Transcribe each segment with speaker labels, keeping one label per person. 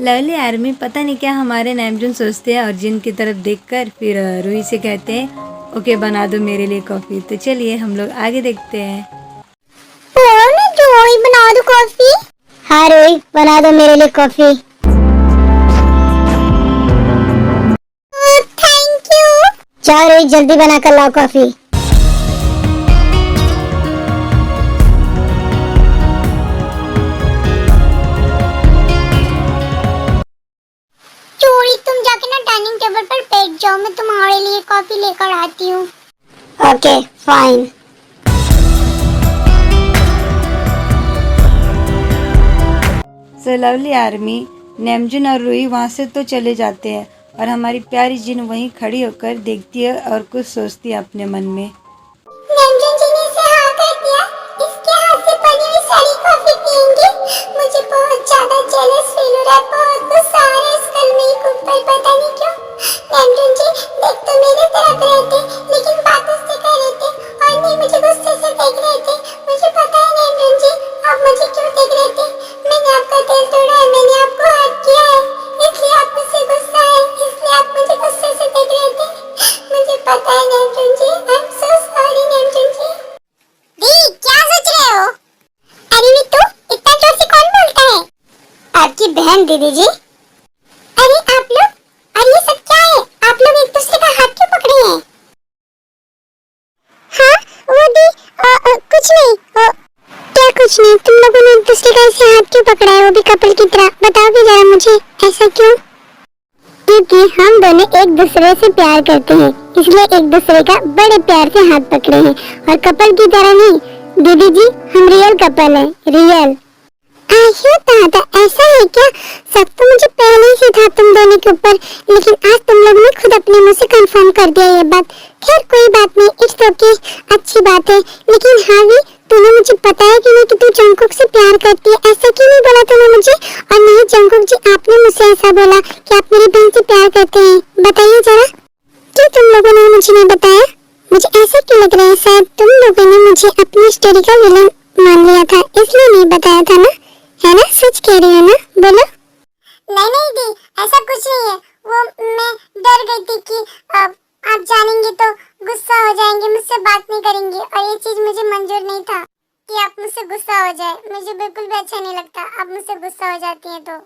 Speaker 1: Lovely army पता नहीं क्या हमारे नामजुन सोचते हैं और जिन की तरफ देखकर फिर रूही से कहते हैं ओके बना दो मेरे लिए कॉफ़ी। तो चलिए हम लोग आगे देखते हैं।
Speaker 2: रोई बना दो कॉफी। हाँ रोई बना दो मेरे लिए कॉफी। Thank you. जाओ रोई जल्दी बना कर लाओ कॉफी। चोरी तुम जाके ना डाइनिंग टेबल पर बैठ जाओ, मैं तुम्हारे लिए कॉफी लेकर आती हूँ। Okay fine.
Speaker 1: So lovely army Namjoon और रूही वहाँ से तो चले जाते हैं और हमारी प्यारी जिन वहीं खड़ी होकर देखती है और कुछ सोचती है अपने मन में।
Speaker 2: नामजुन जी ने इसे हाँ कर दिया, इसके हाथ से बनी हुई सारी कॉफी पियेंगे। मुझे बहुत ज्यादा जेलस फील हो रहा है, बहुत गुस्सा आ रहा है इस कल मेरे ऊपर, पता नहीं क्यों। नामजुन जी देख तो मेरे तरफ रहे थे लेकिन बातों से कह रहे थे और नहीं मुझे गुस्से से देख रहे थे। मुझे पता है नामजुन जी आप मुझे क्यों देख रहे थे। मैंने आपका दिल तोड़ा है, मैंने आपको हर्ट किया है, इसलिए आप मुझसे गुस्सा है, इसलिए आप मुझे गुस्से से देख रहे थे। मुझे पता है नामजुन जी, आई एम सो सॉरी नामजुन जी। दी क्या सोच रहे हो? अरे नीतू इतना जोर से कौन बोलता है? आपकी बहन दीदी जी। अरे आप लोग, अरे ये सब क्या है? आप लोग एक दूसरे का हाथ क्यों पकड़े हैं? हाँ वो दी कुछ नहीं। क्या कुछ नहीं? तुम लोगों ने एक दूसरे का ऐसे हाथ क्यों पकड़ा है, वो भी कपल की तरह? बताओगे जरा मुझे, ऐसा क्यों? क्योंकि हम दोनों एक दूसरे से प्यार करते हैं, इसलिए एक दूसरे का बड़े प्यार से हाथ पकड़े हैं। और कपल की तरह नहीं दीदी जी, हम रियल कपल हैं, रियल। आशा दादा ऐसा है क्या? सब तो मुझे पहले ही से था तुम दोनों के ऊपर, लेकिन आज तुम लोगों ने खुद अपने मुंह से कंफर्म कर दिया ये बात। खैर कोई बात नहीं, इट्स ओके, अच्छी बात है। लेकिन हाँ भी तूने मुझे बताया कि नहीं कि तू जंगकुक से प्यार करती है, ऐसा क्यों नहीं बोला तूने मुझे? और नहीं जंगकुक जी आपने मुझसे ऐसा बोला कि आप मेरी बहन से प्यार करते हैं, बताइए जरा क्यों तुम लोगों ने मुझे नहीं बताया? मुझे ऐसा क्यों लग रहा है शायद तुम लोगों ने मुझे अपनी स्टोरी का विलन मान लिया था, इसलिए नहीं बताया था ना, है ना? सच कह रही हो ना, बोलो। नहीं नहीं दी ऐसा कुछ नहीं है, वो मैं डर गई थी कि आप जानेंगे तो गुस्सा हो जाएंगे, मुझसे बात नहीं करेंगे, और ये चीज मुझे मंजूर नहीं था कि आप मुझसे गुस्सा हो जाए। मुझे बिल्कुल भी अच्छा नहीं लगता आप मुझसे गुस्सा हो जाती हैं तो।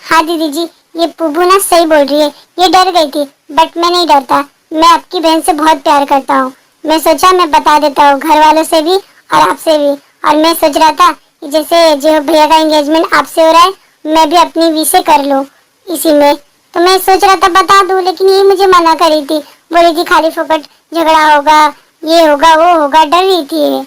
Speaker 2: हाँ दीदी जी ये पुब्बू ना सही बोल रही है, ये डर गई थी बट मैं नहीं डरता, मैं आपकी बहन से बहुत प्यार करता हूँ। मैं सोचा मैं बता देता हूँ घर वालों से भी और आपसे भी। और मैं सोच रहा था कि जैसे जो भैया का एंगेजमेंट आपसे हो रहा है मैं भी अपनी वी से कर लूँ इसी में, तो मैं सोच रहा था बता दूँ, लेकिन ये मुझे मना करी थी, बोली थी खाली फोकट झगड़ा होगा, ये होगा वो होगा, डर रही थी ये।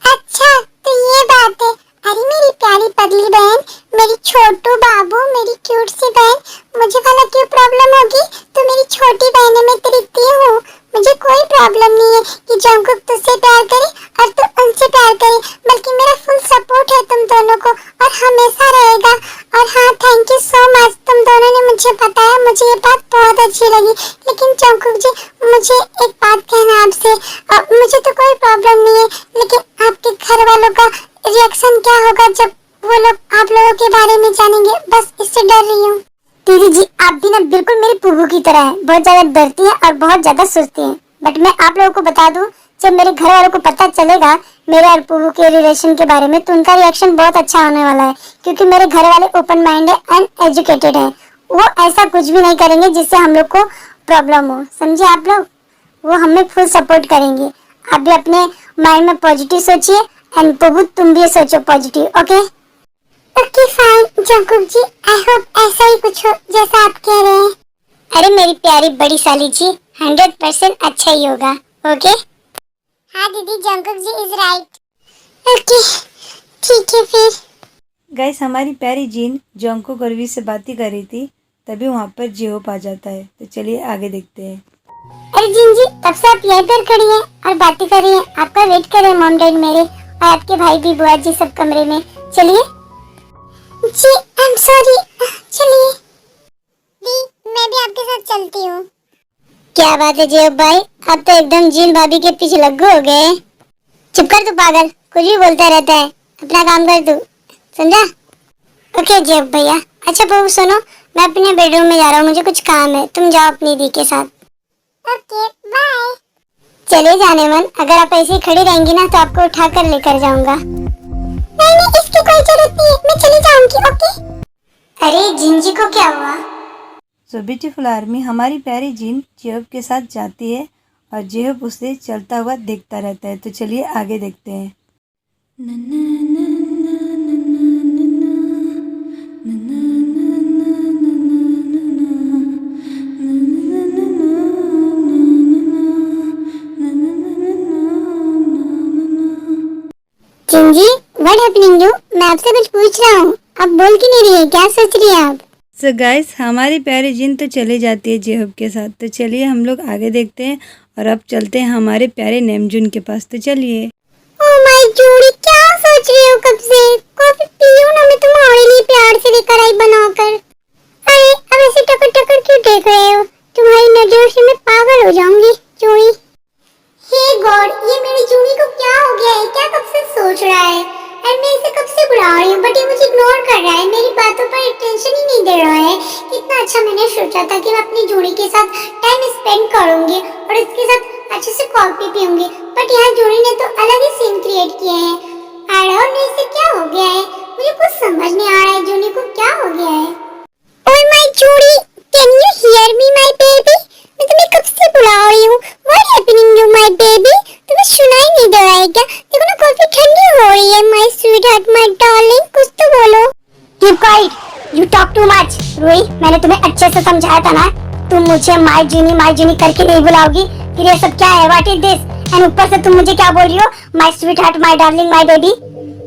Speaker 2: अच्छा तो ये बात है। अरे मेरी प्यारी पगली बहन, मेरी छोटू बाबू, मेरी क्यूट सी बहन, मुझे वाला क्यों प्रॉब्लम होगी? तो मेरी छोटी बहन है, मैं तेरी दी हूँ, मुझे कोई प्रॉब्लम नहीं है कि जंगकुक तुझसे प्यार करे और तू उनसे प्यार करे, बल्कि मेरा फुल सपोर्ट है तुम दोनों को और हमेशा रहेगा। और हाँ थैंक यू सो मच, तुम दोनों ने मुझे बताया, मुझे ये बात बहुत अच्छी लगी। लेकिन जंगकुक जी मुझे एक बात कहना आपसे, मुझे तो कोई प्रॉब्लम नहीं है, लेकिन आपके घर वालों का रिएक्शन क्या होगा जब वो लोग आप लोगों के बारे में जानेंगे, बस इससे डर रही हूँ। दीदी जी आप भी ना बिल्कुल मेरी पुब्बू की तरह है, बहुत ज्यादा डरती है और बहुत ज्यादा सोचती है। बट मैं आप लोगों को बता दूं, जब मेरे घर वालों को पता चलेगा मेरे और पुब्बू के रिलेशन के बारे में तो उनका रिएक्शन बहुत अच्छा होने वाला है, क्योंकि मेरे घर वाले ओपन माइंड है एंड एजुकेटेड है। वो ऐसा कुछ भी नहीं करेंगे जिससे हम लोग को प्रॉब्लम हो, समझे आप लोग? वो हमें फुल सपोर्ट करेंगे। आप भी अपने माइंड में पॉजिटिव सोचिए एंड पुब्बू तुम भी सोचो positive, okay? Okay fine Jungkook ji, I hope ऐसा ही कुछ हो जैसा आप कह रहे हैं। अरे मेरी प्यारी बड़ी साली जी 100% अच्छा ही होगा, ओके? हाँ दीदी Jungkook ji is right. Okay ठीक है फिर।
Speaker 1: गाइस हमारी प्यारी जिन जंगकुक और वी से बातें कर रही थी तभी वहाँ पर जेहोप आ जाता है। तो चलिए आगे देखते हैं।
Speaker 2: अरे जिन जी तब से आप यहीं पर खड़ी हैं और बातें कर रही हैं, आपका वेट कर रहे हैं मॉम डैड मेरे, और आपके भाई भी बुआ जी सब कमरे में। चलिए जी आई एम सॉरी, चलिए दी मैं भी आपके साथ चलती हूँ। क्या बात है जेब भाई, आप तो एकदम जिन भाभी के पीछे लग्गू हो गए। चुप कर तू पागल, कुछ भी बोलता रहता है, अपना काम कर तू, समझा? ओके जी भैया। अच्छा बहू सुनो, मैं अपने बेडरूम में जा रहा हूँ, मुझे कुछ काम है, तुम जाओ अपनी दी के साथ। Okay bye. चले जाने मन, अगर आप ऐसे ही खड़ी रहेंगी ना तो आपको उठा कर लेकर जाऊंगा। नहीं नहीं, इसकी कोई जरूरत नहीं है, मैं चली जाऊंगी। ओके। अरे जिंजी को क्या हुआ?
Speaker 1: सो ब्यूटीफुल आर्मी, हमारी प्यारी जिन जेहब के साथ जाती है और जेहब उसे चलता हुआ देखता रहता है। तो चलिए आगे देखते हैं।
Speaker 2: जिंजी, व्हाट हैपनिंग यू? मैं आपसे कुछ पूछ रहा हूँ, आप बोल क्यों नहीं रही है? क्या सोच रही है आप?
Speaker 1: सो गाइस, हमारी प्यारी जिन तो चली जाती है जेहब के साथ। तो चलिए हम लोग आगे देखते हैं और अब चलते हैं हमारे प्यारे नेमजुन के पास। तो चलिए।
Speaker 2: ओह माय जोड़ी, क्या सोच रही हो कब से? कॉफी पियो ना, मैं तुम्हारे लिए प्यार से लेकर आई बनाकर। अरे अब ऐसे टकर टकर क्यों देख रहे हो? तुम्हारी नजरों से मैं पागल हो जाऊंगी जोड़ी। हे गॉड, ये मेरी जूही को क्या हो गया है? क्या कब से सोच रहा है? एंड मैं इसे कब से बुला रही हूँ बट ये मुझे इग्नोर कर रहा है, मेरी बातों पर अटेंशन ही नहीं दे रहा है। कितना अच्छा मैंने सोचा था कि मैं अपनी जूही के साथ टाइम स्पेंड करूंगी और इसके साथ अच्छे से कॉफी पीऊंगी, बट यहाँ जूही ने तो अलग ही सीन क्रिएट किए हैं। आई डोंट नो इसे क्या हो गया है, मुझे कुछ समझ नहीं आ रहा है जूही को क्या हो गया है। Oh my Juhi, can you hear me my baby? मैं तुम्हें कब से बुला रही हूँ। What happening you my baby? तुम्हें सुनाई नहीं दे रहा है क्या? देखो ना कॉफी ठंडी हो रही है। My sweetheart, my darling, कुछ तो बोलो। Keep quiet, you talk too much. Ruhi, मैंने तुम्हें अच्छे से समझाया था ना, तुम मुझे माय जीनी करके नहीं बुलाओगी। फिर ये सब क्या है? What is this? एंड ऊपर से तुम मुझे क्या बोल रही हो? My sweetheart, my darling, my baby.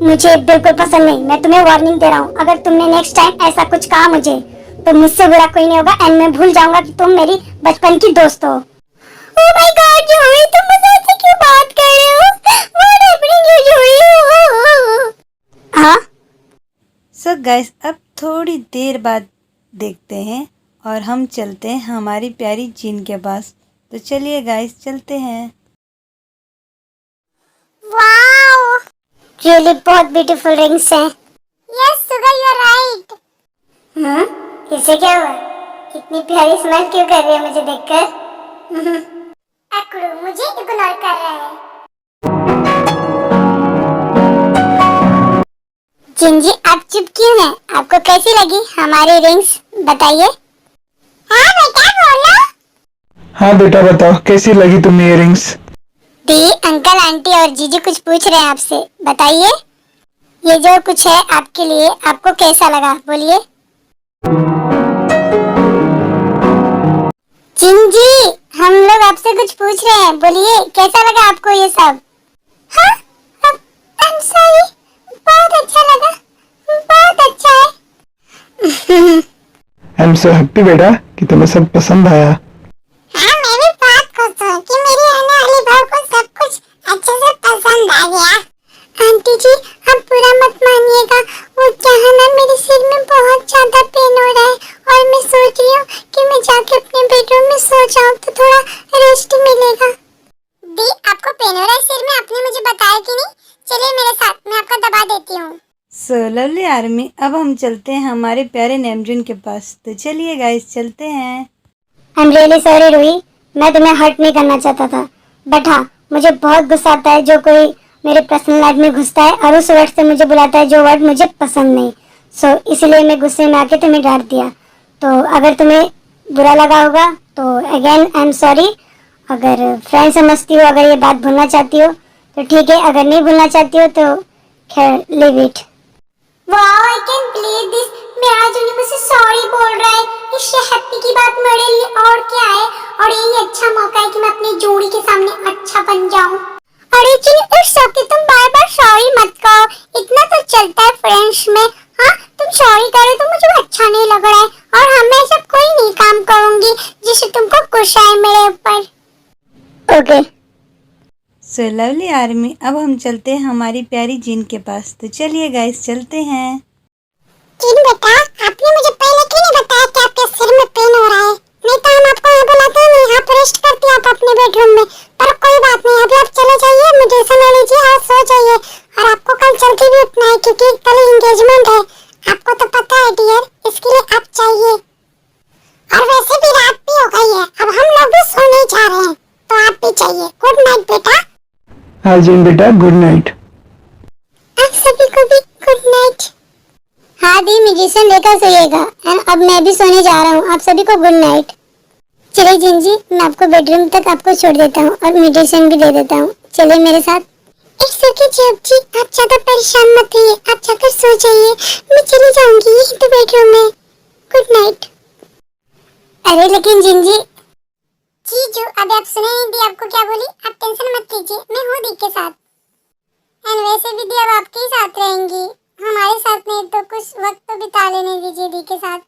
Speaker 2: मुझे बिल्कुल पसंद नहीं। मैं तुम्हें वार्निंग दे रहा हूँ, अगर तुमने नेक्स्ट टाइम ऐसा कुछ कहा मुझे तो मुझसे बुरा कोई नहीं होगा एंड मैं भूल जाऊंगा कि तुम मेरी बचपन की दोस्त हो। ओह माय गॉड जूही, तुम मुझसे ऐसे क्यों बात कर रहे हो? व्हाट हैपनिंग यू जूही? हाँ
Speaker 1: सो गाइस, अब थोड़ी देर बाद देखते हैं और हम चलते हैं हमारी प्यारी जिन के पास। तो चलिए गाइस, चलते हैं।
Speaker 2: वाओ, रियली बहुत ब्यूटीफुल रिंग्स हैं। Yes sugar, you are right. इससे क्या हुआ? इतनी प्यारी स्माइल क्यों कर रही है मुझे देखकर? अकड़ू मुझे इग्नोर कर रहा है। जिंजी, आप चुप क्यों हैं? आपको कैसी लगी हमारी रिंग्स, बताइए। हाँ बेटा बोलो।
Speaker 3: हाँ बेटा बताओ, कैसी लगी तुम्हें ये रिंग्स?
Speaker 2: दी, अंकल आंटी और जीजू कुछ पूछ रहे हैं आपसे, बताइए। ये जो कुछ है आपके लिए, आपको कैसा लगा बोलिए। जिंजी, हम लोग आपसे कुछ पूछ रहे हैं, बोलिए कैसा लगा आपको ये सब? हाँ, I'm sorry, बहुत अच्छा लगा, बहुत अच्छा है।
Speaker 3: आई एम सो हैप्पी बेटा कि तुम्हें सब पसंद आया।
Speaker 2: हाँ, मैं भी बहुत खुश हूँ कि मेरी आने वाली बहू को सब कुछ अच्छे से पसंद आ गया। आंटी जी, आप बुरा मत मानिएगा, वो क्या है ना, मेरे सिर में बहुत ज्यादा पेन हो रहा है और मैं सोच रही हूँ कि मैं जाके अपने बेडरूम में सो जाऊँ तो थोड़ा रेस्ट मिलेगा। दी, आपको पेन हो रहा है सिर में? आपने मुझे बताया कि नहीं? चलिए मेरे साथ, मैं आपका दबा देती हूँ।
Speaker 1: सो लवली आर्मी, अब हम चलते हैं हमारे प्यारे नेमजुन के पास। तो चलिए गाइस, चलते हैं।
Speaker 2: I am really sorry Ruhi, मैं तुम्हें हर्ट नहीं करना चाहता था, बट हाँ मुझे बहुत गुस्सा आता है जो कोई मेरे पर्सनल लाइफ में घुसता है और उस वर्ड से मुझे बुलाता है जो वर्ड मुझे पसंद नहीं। सो इसलिए मैं गुस्से में आके तुम्हें डांट दिया। तो अगर तुम्हें बुरा लगा होगा तो अगेन आई एम सॉरी। अगर फ्रेंड समझती हो, अगर ये बात भूलना चाहती हो तो ठीक है, अगर नहीं भूलना चाहती हो तो खैर live it. Wow, I can believe this, मेरा जूनियर मुझसे सॉरी बोल रहा है। इससे हैप्पी की बात मेरे लिए और क्या है, और यही अच्छा मौका है कि मैं अपनी जोड़ी के सामने अच्छा बन जाऊं। अरे जूनियर, इट्स ओके, तुम बार-बार सॉरी मत कहो, इतना तो चलता है फ्रेंड्स में। हाँ, तुम सॉरी करे तो मुझे अच्छा नहीं लग रहा है और हाँ, मैं ऐसा कोई नहीं काम करूंगी जिससे तुमको गुस्सा आए मेरे ऊपर। ओके।
Speaker 1: सो लवली आर्मी, अब हम चलते हैं हमारी प्यारी जिन के पास। तो चलिए गाइस, चलते हैं।
Speaker 2: जिन बेटा, आपने मुझे पहले क्यों नहीं बताया कि आपके सिर में पेन हो रहा है? नहीं तो हम आपको यहाँ बुलाते हैं, यहाँ पर रेस्ट करती आप अपने बेडरूम में। पर कोई बात नहीं, अभी आप चले जाइए, मेडिसिन ले लीजिए और सो जाइए। और आपको कल जल्दी भी उठना है क्योंकि कल एंगेजमेंट है, आपको तो पता चाहिए। गुड नाइट बेटा।
Speaker 3: हाँ जिन बेटा, गुड नाइट।
Speaker 2: आप सभी को भी गुड नाइट। हाँ दी, म्यूजिशियन लेकर सोइएगा। एंड अब मैं भी सोने जा रहा हूँ। आप सभी को गुड नाइट। चलिए जिन जी, मैं आपको बेडरूम तक आपको छोड़ देता हूँ और मेडिटेशन भी दे देता हूँ। चलिए मेरे साथ। इट्स ओके जब जी, आप ज्यादा परेशान मत होइए, आप जाकर सो जाइए। मैं चली जाऊंगी, यही तो बेडरूम में। Good night. अरे लेकिन जिन जी जो अभी आप सुने नहीं दी आपको क्या बोली? आप टेंशन मत लीजिए, मैं हूँ दी के साथ। एंड वैसे भी दी अब आपके ही साथ रहेंगी, हमारे साथ नहीं तो कुछ वक्त तो बिता लेने दीजिए दी के साथ।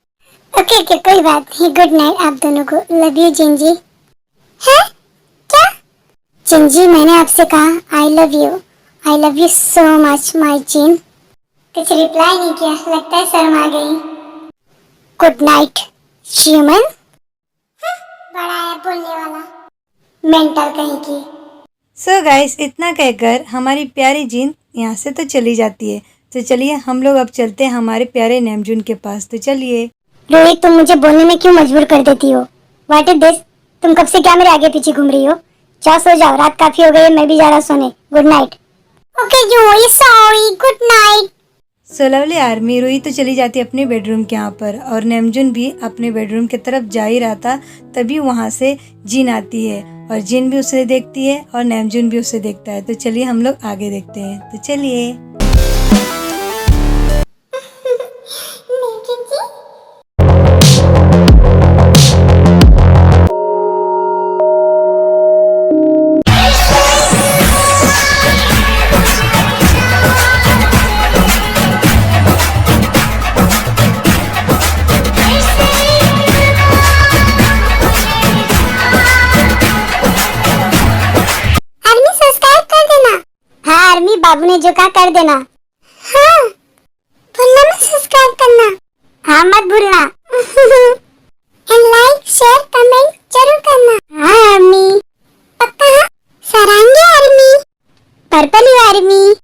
Speaker 2: ओके ओके, कोई बात नहीं। गुड नाइट आप दोनों को। Love you Jin ji. है क्या? जिन जी, मैंने आपसे कहा I love you. I love you so much my Jin. कुछ रिप्लाई नहीं किया, लगता है शर्म आ गई। Good night human. बड़ा है बोलने वाला, मेंटल कहीं की।
Speaker 1: सो गाइस, इतना कहकर हमारी प्यारी जीन यहाँ से तो चली जाती है। तो चलिए हम लोग अब चलते हैं हमारे प्यारे नेमजून के पास। तो चलिए।
Speaker 2: रोहित, तुम मुझे बोलने में क्यों मजबूर कर देती हो? What is this? तुम कब से क्या मेरे आगे पीछे घूम रही हो? जाओ सो जाओ, रात काफी हो गई है, मैं भी जा रहा सोने। Good night. Okay Juhi, sorry, good night.
Speaker 1: So lovely army, Ruhi तो चली जाती है अपने बेडरूम के यहाँ पर और नेमजून भी अपने बेडरूम की तरफ जा ही रहा था, तभी वहाँ से जिन आती है और जिन भी उसे देखती है और नेमजून भी उसे देखता है। तो चलिए हम लोग आगे देखते हैं। तो चलिए।
Speaker 2: आर्मी सब्सक्राइब कर देना। हाँ आर्मी, बाबू ने जो कहा कर देना। हाँ भूलना मत सब्सक्राइब करना। हाँ मत भूलना। एंड लाइक शेयर कमेंट जरूर करना। हाँ आर्मी, पक्का। हाँ? सरांगे आर्मी, पर्पल आर्मी।